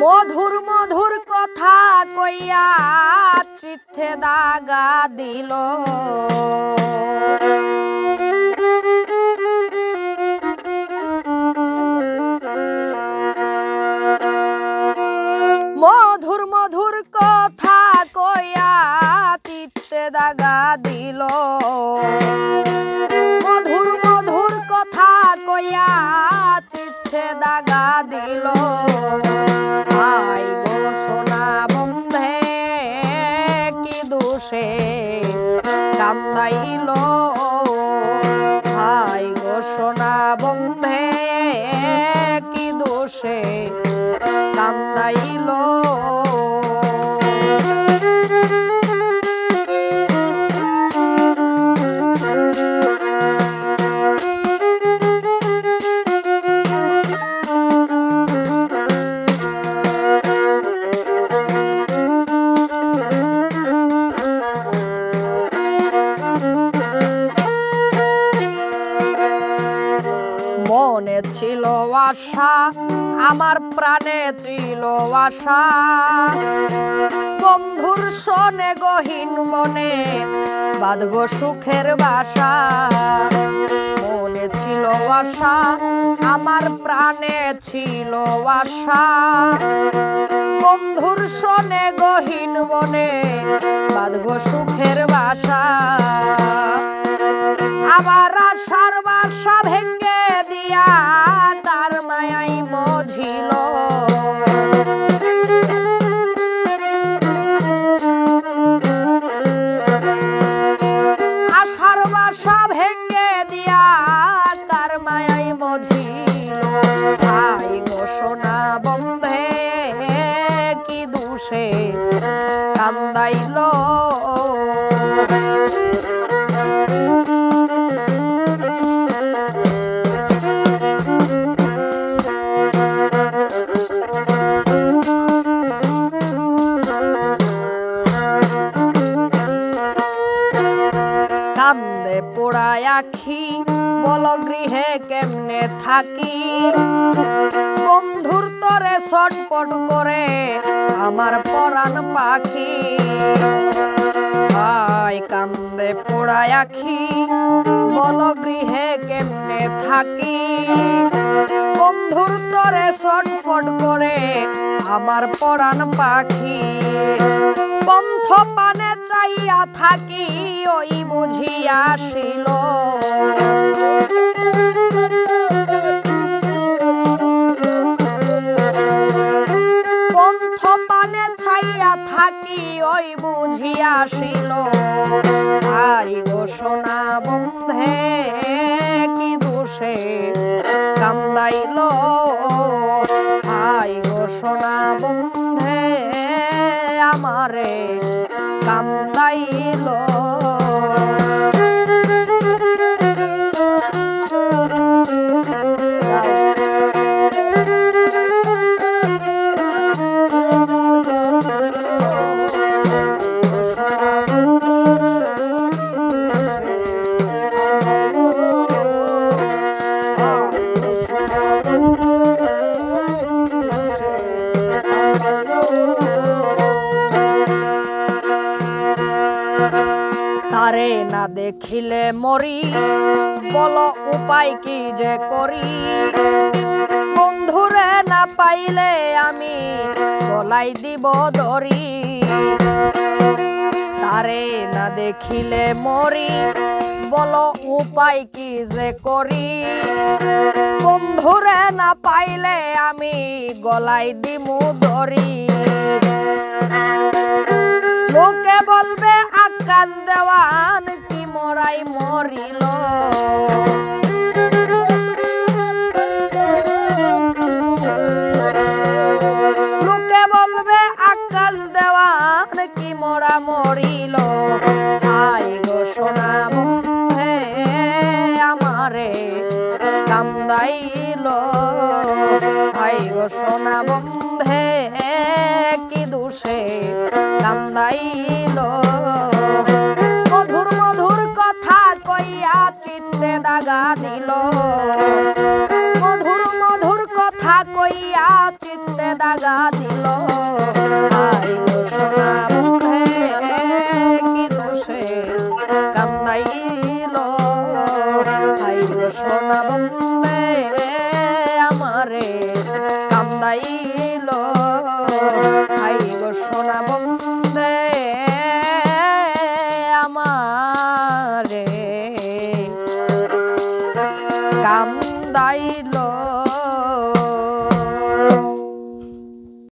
মধুর মধুর কথা কইয়া চিত্তে দাগা দিল। মধুর মধুর কথা কইয়া চিত্তে দাগা দিল। মধুর মধুর কথা কইয়া চিত্তে দাগা দিল। কান্দাইল হাই গো সোনা বন্ধে কি দোষে কান্দাইল। মনে ছিল আশা আমার প্রাণে ছিল আশা, বন্ধুর শোনে গহীন মনে বাঁধব সুখের বাসা। মনে ছিল আশা আমার প্রাণে ছিল আশা, বন্ধুর শোনে গহীন মনে বাঁধব সুখের বাসা। আবার আশার বাসা ভেঙ্গে দিয়া তার মায়াই মজিল। আশার বাসা ভেঙ্গে দিয়া তার মায়াই মজিল। ভাই গো সোনা বন্ধে কি দোষে কান্দাইল। কান্দে পোড়ায় আখি বল গৃহে কেমনে থাকি, বন্ধুর তরে ছটপট করে আমার পরাণ পাখি। ভাই কান্দে পোড়ায় আখি বল গৃহে কেমনে থাকি, বন্ধুর তরে ছটফট করে আমার পরাণ পাখি। পন্থ পানে চাইয়া থাকি ওই বুঝিয়া আসিল। পন্থ পানে চাইয়া থাকি ওই বুঝিয়া আসিল। ভাই গো সোনা বন্ধে কি দোষে কান্দাইল। ভাই গো সোনা বন্ধে আমারে কান্দাইল। তারে না দেখিলে মরি বলো উপায় কি যে করি, বন্ধুরে না পাইলে আমি গলাই দিব দড়ি। তারে না দেখিলে মরি বলো উপায় কি যে করি, বন্ধুরে না পাইলে আমি গলাই দিমু দড়ি। লোকে বলবে আকাশ দেওয়ান কি মরাই মরিল। লোকে বলবে আকাশ দেওয়ান কি মরা মরিল। হাই গো সোনা বন্ধে আমারে কান্দাইল। হাই গো সোনা বন্ধে কি দোষে কান্দাইল। মধুর মধুর কথা কইয়া চিত্তে দাগা দিল। মধুর মধুর কথা কই করিয়া চিত্তে দাগা দিল আই গো সোনা বন্ধে কি দোষে কান্দাইল আই গো সোনা বন্ধে আমারে কান্দাইল আই গো সোনা বন্ধে আমারে কান্দাইল।